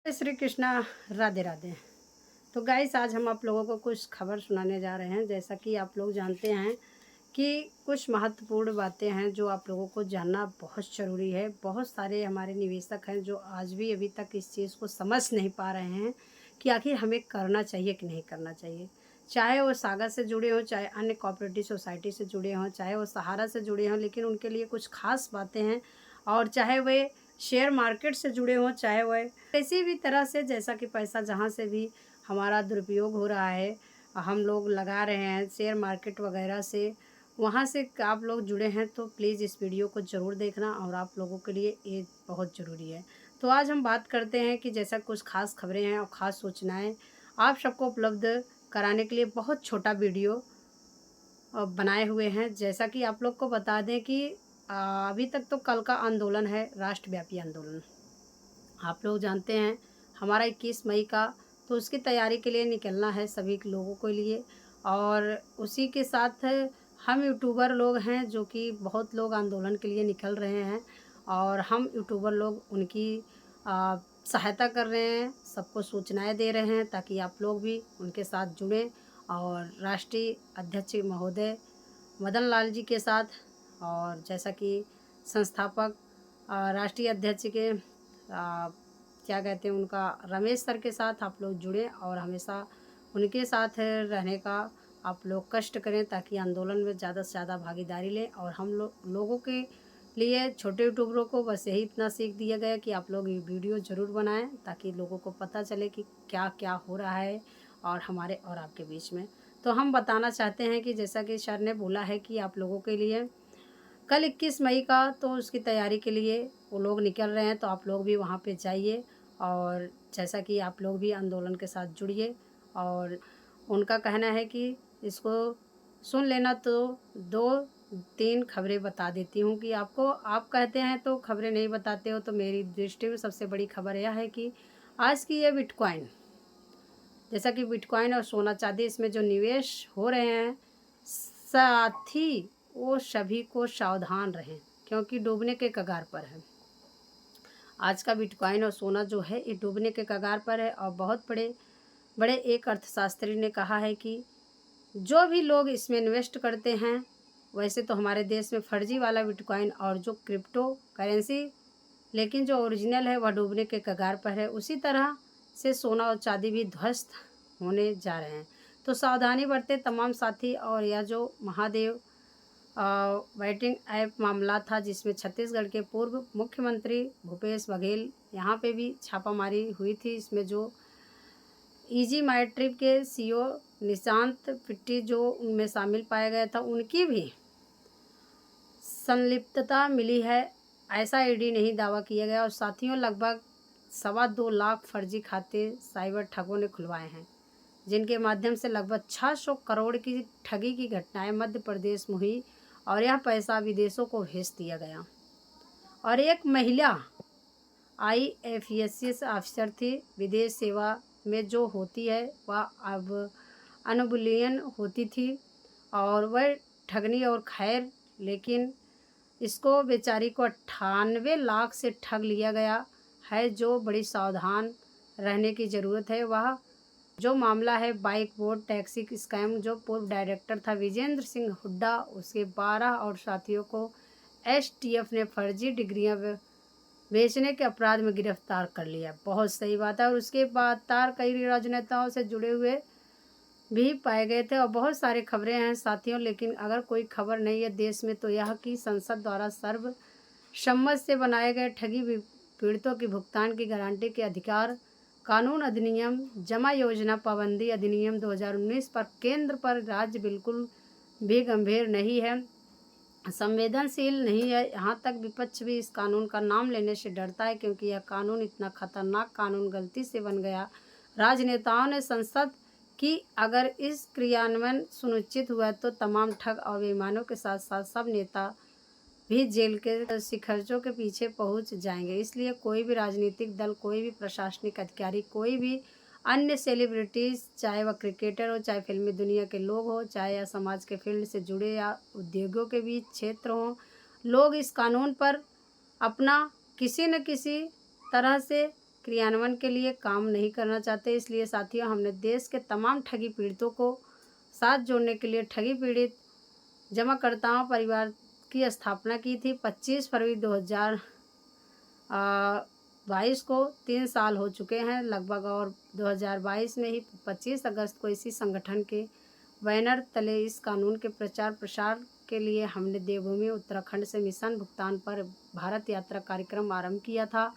श्री कृष्णा। राधे राधे। तो गाइस, आज हम आप लोगों को कुछ खबर सुनाने जा रहे हैं। जैसा कि आप लोग जानते हैं कि कुछ महत्वपूर्ण बातें हैं जो आप लोगों को जानना बहुत ज़रूरी है। बहुत सारे हमारे निवेशक हैं जो आज भी अभी तक इस चीज़ को समझ नहीं पा रहे हैं कि आखिर हमें करना चाहिए कि नहीं करना चाहिए। चाहे वो सागर से जुड़े हों, चाहे अन्य कोऑपरेटिव सोसाइटी से जुड़े हों, चाहे वो सहारा से जुड़े हों, लेकिन उनके लिए कुछ खास बातें हैं। और चाहे वे शेयर मार्केट से जुड़े हों, चाहे वह किसी भी तरह से, जैसा कि पैसा जहाँ से भी हमारा दुरुपयोग हो रहा है, हम लोग लगा रहे हैं शेयर मार्केट वगैरह से, वहाँ से आप लोग जुड़े हैं तो प्लीज़ इस वीडियो को ज़रूर देखना और आप लोगों के लिए ये बहुत ज़रूरी है। तो आज हम बात करते हैं कि जैसा कुछ खास खबरें हैं और ख़ास सूचनाएं आप सबको उपलब्ध कराने के लिए बहुत छोटा वीडियो बनाए हुए हैं। जैसा कि आप लोग को बता दें कि अभी तक तो कल का आंदोलन है, राष्ट्रव्यापी आंदोलन। आप लोग जानते हैं हमारा 21 मई का, तो उसकी तैयारी के लिए निकलना है सभी लोगों के लिए। और उसी के साथ हम यूट्यूबर लोग हैं जो कि बहुत लोग आंदोलन के लिए निकल रहे हैं और हम यूट्यूबर लोग उनकी सहायता कर रहे हैं, सबको सूचनाएं दे रहे हैं ताकि आप लोग भी उनके साथ जुड़ें और राष्ट्रीय अध्यक्ष महोदय मदन लाल जी के साथ, और जैसा कि संस्थापक राष्ट्रीय अध्यक्ष के क्या कहते हैं उनका, रमेश सर के साथ आप लोग जुड़ें और हमेशा उनके साथ रहने का आप लोग कष्ट करें ताकि आंदोलन में ज़्यादा से ज़्यादा भागीदारी लें। और हम लोगों के लिए, छोटे यूट्यूबरों को बस यही इतना सीख दिया गया कि आप लोग ये वीडियो ज़रूर बनाएं ताकि लोगों को पता चले कि क्या क्या हो रहा है और हमारे और आपके बीच में। तो हम बताना चाहते हैं कि जैसा कि सर ने बोला है कि आप लोगों के लिए कल 21 मई का, तो उसकी तैयारी के लिए वो लोग निकल रहे हैं, तो आप लोग भी वहाँ पे जाइए और जैसा कि आप लोग भी आंदोलन के साथ जुड़िए। और उनका कहना है कि इसको सुन लेना। तो 2-3 खबरें बता देती हूँ कि आपको, आप कहते हैं तो खबरें नहीं बताते हो, तो मेरी दृष्टि में सबसे बड़ी खबर यह है कि आज की ये बिटकॉइन, जैसा कि बिटकॉइन और सोना चांदी, इसमें जो निवेश हो रहे हैं, साथ ही वो सभी को सावधान रहें क्योंकि डूबने के कगार पर है। आज का बिटकॉइन और सोना जो है ये डूबने के कगार पर है। और बहुत बड़े बड़े एक अर्थशास्त्री ने कहा है कि जो भी लोग इसमें इन्वेस्ट करते हैं, वैसे तो हमारे देश में फर्जी वाला बिटकॉइन और जो क्रिप्टो करेंसी, लेकिन जो ओरिजिनल है वह डूबने के कगार पर है। उसी तरह से सोना और चांदी भी ध्वस्त होने जा रहे हैं। तो सावधानी बरते तमाम साथी। और यह जो महादेव वेटिंग ऐप मामला था जिसमें छत्तीसगढ़ के पूर्व मुख्यमंत्री भूपेश बघेल, यहाँ पे भी छापामारी हुई थी। इसमें जो इजी माई ट्रिप के सीईओ निशांत पिट्टी जो उनमें शामिल पाया गया था, उनकी भी संलिप्तता मिली है, ऐसा ईडी नहीं दावा किया गया। और साथियों, लगभग 2.25 लाख फर्जी खाते साइबर ठगों ने खुलवाए हैं, जिनके माध्यम से लगभग 600 करोड़ की ठगी की घटनाएं मध्य प्रदेश में हुई और यह पैसा विदेशों को भेज दिया गया। और एक महिला IFSC ऑफिसर थी, विदेश सेवा में जो होती है वह अब अनुबुलियन होती थी और वह ठगनी और खैर, लेकिन इसको बेचारी को 98 लाख से ठग लिया गया है। जो बड़ी सावधान रहने की ज़रूरत है। वह जो मामला है बाइक बोर्ड टैक्सी स्कैम, जो पूर्व डायरेक्टर था विजेंद्र सिंह हुड्डा, उसके 12 और साथियों को STF ने फर्जी डिग्रियां बेचने के अपराध में गिरफ्तार कर लिया। बहुत सही बात है। और उसके बाद कई राजनेताओं से जुड़े हुए भी पाए गए थे। और बहुत सारी खबरें हैं साथियों, लेकिन अगर कोई खबर नहीं है देश में तो यह कि संसद द्वारा सर्वसम्मति से बनाए गए ठगी पीड़ितों की भुगतान की गारंटी के अधिकार कानून अधिनियम, जमा योजना पाबंदी अधिनियम 2019 पर केंद्र पर राज्य बिल्कुल भी गंभीर नहीं है, संवेदनशील नहीं है। यहाँ तक विपक्ष भी इस कानून का नाम लेने से डरता है क्योंकि यह कानून इतना खतरनाक कानून गलती से बन गया। राजनेताओं ने संसद की अगर इस क्रियान्वयन सुनिश्चित हुआ तो तमाम ठग और बेईमानों के साथ साथ सब नेता भी जेल के शिखरचों के पीछे पहुंच जाएंगे। इसलिए कोई भी राजनीतिक दल, कोई भी प्रशासनिक अधिकारी, कोई भी अन्य सेलिब्रिटीज़, चाहे वह क्रिकेटर हो, चाहे फिल्मी दुनिया के लोग हो, चाहे या समाज के फील्ड से जुड़े या उद्योगों के बीच क्षेत्र हों, लोग इस कानून पर अपना किसी न किसी तरह से क्रियान्वयन के लिए काम नहीं करना चाहते। इसलिए साथियों, हमने देश के तमाम ठगी पीड़ितों को साथ जोड़ने के लिए ठगी पीड़ित जमाकर्ताओं परिवार की स्थापना की थी। 25 फरवरी 2022 को 3 साल हो चुके हैं लगभग, और 2022 में ही 25 अगस्त को इसी संगठन के बैनर तले इस कानून के प्रचार प्रसार के लिए हमने देवभूमि उत्तराखंड से मिशन भुगतान पर भारत यात्रा कार्यक्रम आरंभ किया था,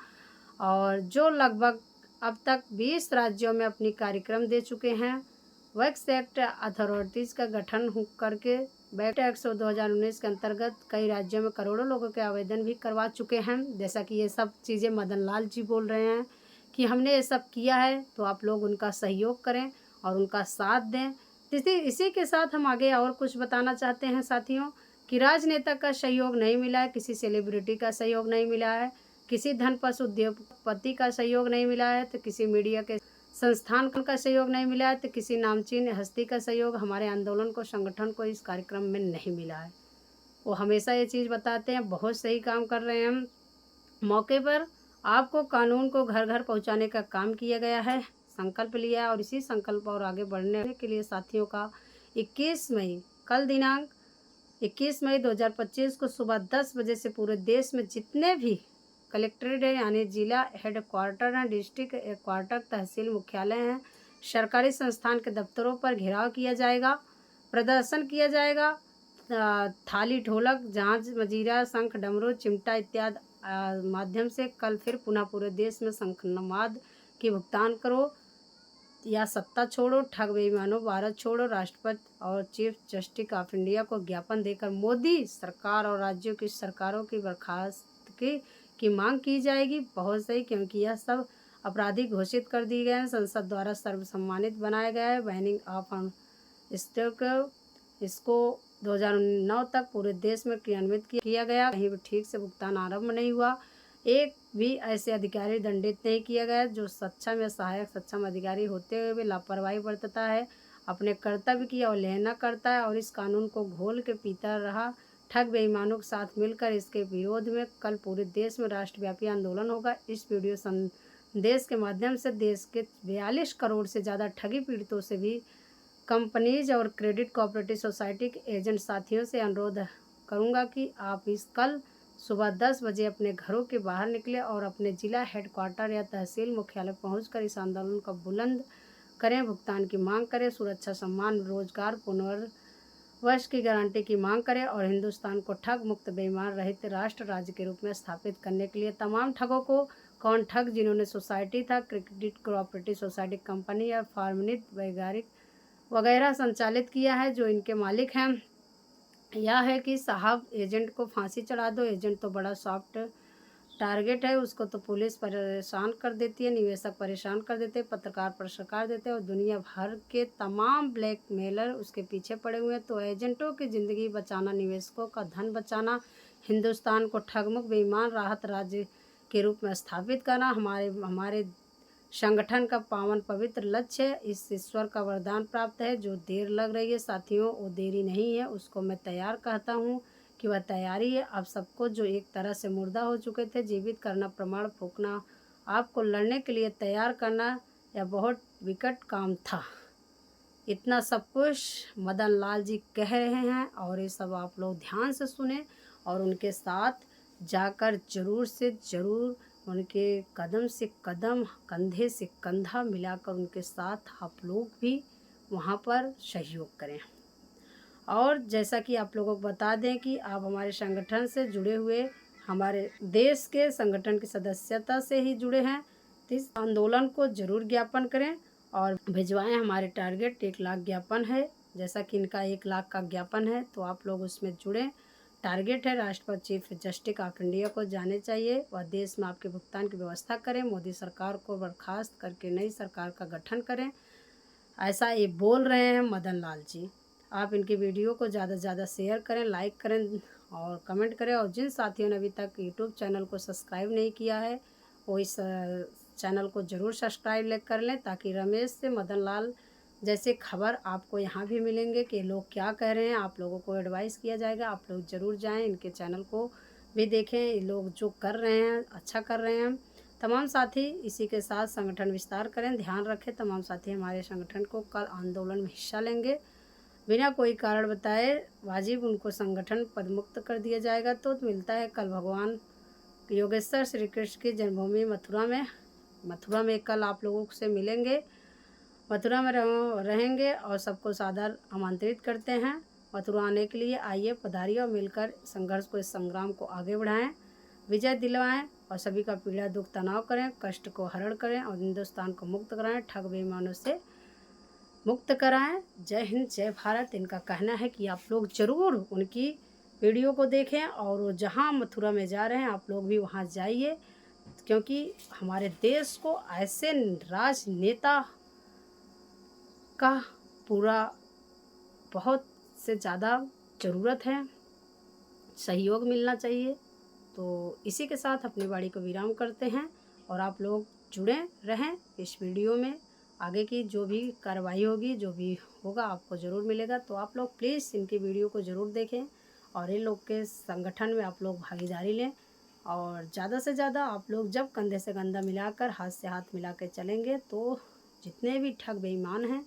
और जो लगभग अब तक 20 राज्यों में अपनी कार्यक्रम दे चुके हैं। वैक्स एक्ट अथॉरिटीज़ का गठन करके वैक्स एक्ट 2019 के अंतर्गत कई राज्यों में करोड़ों लोगों के आवेदन भी करवा चुके हैं। जैसा कि ये सब चीज़ें मदन लाल जी बोल रहे हैं कि हमने ये सब किया है, तो आप लोग उनका सहयोग करें और उनका साथ दें। इसी के साथ हम आगे और कुछ बताना चाहते हैं साथियों, कि राजनेता का सहयोग नहीं मिला है, किसी सेलिब्रिटी का सहयोग नहीं मिला है, किसी धनपश उद्योगपति का सहयोग नहीं मिला है, तो किसी मीडिया के संस्थान का सहयोग नहीं मिला है, तो किसी नामचीन हस्ती का सहयोग हमारे आंदोलन को, संगठन को इस कार्यक्रम में नहीं मिला है। वो हमेशा ये चीज़ बताते हैं, बहुत सही काम कर रहे हैं हम। मौके पर आपको कानून को घर घर पहुंचाने का काम किया गया है, संकल्प लिया है, और इसी संकल्प और आगे बढ़ने के लिए साथियों का 21 मई कल दिनांक 21 मई 2025 को सुबह 10 बजे से पूरे देश में जितने भी कलेक्ट्रेट है, यानी जिला हेड क्वार्टर हैं, डिस्ट्रिक्ट क्वार्टर, तहसील मुख्यालय हैं, सरकारी संस्थान के दफ्तरों पर घेराव किया जाएगा, प्रदर्शन किया जाएगा, थाली, ढोलक, झांझ, मजीरा, शंख, डमरू, चिमटा इत्यादि माध्यम से कल फिर पुनः पूरे देश में शंखनाद की भुगतान करो या सत्ता छोड़ो, ठग बेईमानों, भारत छोड़ो, राष्ट्रपति और चीफ जस्टिस ऑफ इंडिया को ज्ञापन देकर मोदी सरकार और राज्यों की सरकारों की बर्खास्तगी की मांग की जाएगी। बहुत सही, क्योंकि यह सब आपराधिक घोषित कर दिए गए हैं, संसद द्वारा सर्वसम्मानित बनाया गया है। बैनिंग ऑफ स्टॉक इसको 2009 तक पूरे देश में क्रियान्वित किया गया, कहीं भी ठीक से भुगतान आरंभ नहीं हुआ। एक भी ऐसे अधिकारी दंडित नहीं किया गया जो सक्षम या सहायक सक्षम अधिकारी होते हुए भी लापरवाही बरतता है, अपने कर्तव्य की अवहेलना करता है और इस कानून को घोल के पीता रहा। ठग बेईमानों के साथ मिलकर इसके विरोध में कल पूरे देश में राष्ट्रव्यापी आंदोलन होगा। इस वीडियो संदेश के माध्यम से देश के 42 करोड़ से ज़्यादा ठगी पीड़ितों से भी कंपनीज और क्रेडिट कोऑपरेटिव सोसाइटी के एजेंट साथियों से अनुरोध करूंगा कि आप इस कल सुबह 10 बजे अपने घरों के बाहर निकले और अपने जिला हेडक्वार्टर या तहसील मुख्यालय पहुंचकर इस आंदोलन को बुलंद करें, भुगतान की मांग करें, सुरक्षा, सम्मान, रोजगार, पुनर्वास की गारंटी की मांग करें और हिंदुस्तान को ठग मुक्त, बेईमान रहित राष्ट्र राज्य के रूप में स्थापित करने के लिए तमाम ठगों को, कौन ठग जिन्होंने सोसाइटी था, क्रेडिट कोऑपरेटिव सोसाइटी, कंपनी या फार्मनित वगैरह संचालित किया है, जो इनके मालिक हैं, यह है कि साहब एजेंट को फांसी चढ़ा दो। एजेंट तो बड़ा सॉफ्ट टारगेट है, उसको तो पुलिस परेशान कर देती है, निवेशक परेशान कर देते हैं, पत्रकार परेशान देते हैं और दुनिया भर के तमाम ब्लैकमेलर उसके पीछे पड़े हुए हैं। तो एजेंटों की ज़िंदगी बचाना, निवेशकों का धन बचाना, हिंदुस्तान को ठगमुक्त, बेईमान राहत राज्य के रूप में स्थापित करना हमारे संगठन का पावन पवित्र लक्ष्य है। इस ईश्वर का वरदान प्राप्त है। जो देर लग रही है साथियों, वो देरी नहीं है, उसको मैं तैयार कहता हूँ कि वह तैयारी है। आप सबको जो एक तरह से मुर्दा हो चुके थे, जीवित करना, प्रमाण फूंकना, आपको लड़ने के लिए तैयार करना, यह बहुत विकट काम था। इतना सब कुछ मदन लाल जी कह रहे हैं और ये सब आप लोग ध्यान से सुने और उनके साथ जाकर ज़रूर से ज़रूर उनके कदम से कदम, कंधे से कंधा मिलाकर उनके साथ आप लोग भी वहाँ पर सहयोग करें। और जैसा कि आप लोगों को बता दें कि आप हमारे संगठन से जुड़े हुए, हमारे देश के संगठन की सदस्यता से ही जुड़े हैं, तो इस आंदोलन को ज़रूर ज्ञापन करें और भिजवाएं। हमारे टारगेट 1 लाख ज्ञापन है, जैसा कि इनका 1 लाख का ज्ञापन है, तो आप लोग उसमें जुड़ें। टारगेट है राष्ट्रपति चीफ जस्टिस ऑफ इंडिया को जाने चाहिए, वह देश में आपके भुगतान की व्यवस्था करें, मोदी सरकार को बर्खास्त करके नई सरकार का गठन करें, ऐसा ये बोल रहे हैं मदन लाल जी। आप इनके वीडियो को ज़्यादा से ज़्यादा शेयर करें, लाइक करें और कमेंट करें। और जिन साथियों ने अभी तक यूट्यूब चैनल को सब्सक्राइब नहीं किया है, वो इस चैनल को ज़रूर सब्सक्राइब कर लें, ताकि रमेश से मदन लाल जैसे खबर आपको यहाँ भी मिलेंगे कि लोग क्या कह रहे हैं, आप लोगों को एडवाइस किया जाएगा। आप लोग ज़रूर जाएं, इनके चैनल को भी देखें, ये लोग जो कर रहे हैं अच्छा कर रहे हैं। तमाम साथी इसी के साथ संगठन विस्तार करें। ध्यान रखें तमाम साथी हमारे संगठन को कल आंदोलन में हिस्सा लेंगे। बिना कोई कारण बताए वाजिब उनको संगठन पदमुक्त कर दिया जाएगा। तो मिलता है कल भगवान योगेश्वर श्री कृष्ण की जन्मभूमि मथुरा में कल आप लोगों से मिलेंगे। मथुरा में रहेंगे और सबको सादर आमंत्रित करते हैं मथुरा आने के लिए। आइए पधारिए और मिलकर संघर्ष को, इस संग्राम को आगे बढ़ाएं, विजय दिलवाएं और सभी का पीड़ा दुख तनाव करें, कष्ट को हरण करें और हिंदुस्तान को मुक्त कराएं, ठग बेईमानों से मुक्त कराएं। जय हिंद, जय भारत। इनका कहना है कि आप लोग ज़रूर उनकी वीडियो को देखें और वो जहाँ मथुरा में जा रहे हैं आप लोग भी वहाँ जाइए, क्योंकि हमारे देश को ऐसे राजनेता का पूरा बहुत से ज़्यादा ज़रूरत है, सहयोग मिलना चाहिए। तो इसी के साथ अपनी वाणी को विराम करते हैं और आप लोग जुड़े रहें इस वीडियो में। आगे की जो भी कार्रवाई होगी, जो भी होगा आपको ज़रूर मिलेगा। तो आप लोग प्लीज़ इनकी वीडियो को ज़रूर देखें और इन लोग के संगठन में आप लोग भागीदारी लें। और ज़्यादा से ज़्यादा आप लोग जब कंधे से कंधा मिलाकर, हाथ से हाथ मिला कर चलेंगे तो जितने भी ठग बेईमान हैं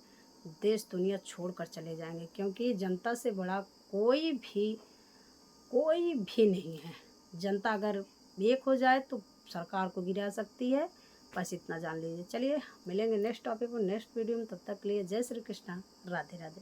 देश दुनिया छोड़ कर चले जाएंगे, क्योंकि जनता से बड़ा कोई भी नहीं है। जनता अगर एक हो जाए तो सरकार को गिरा सकती है, बस इतना जान लीजिए। चलिए मिलेंगे नेक्स्ट टॉपिक पर, नेक्स्ट वीडियो में। तब तक के लिए जय श्री कृष्णा, राधे राधे।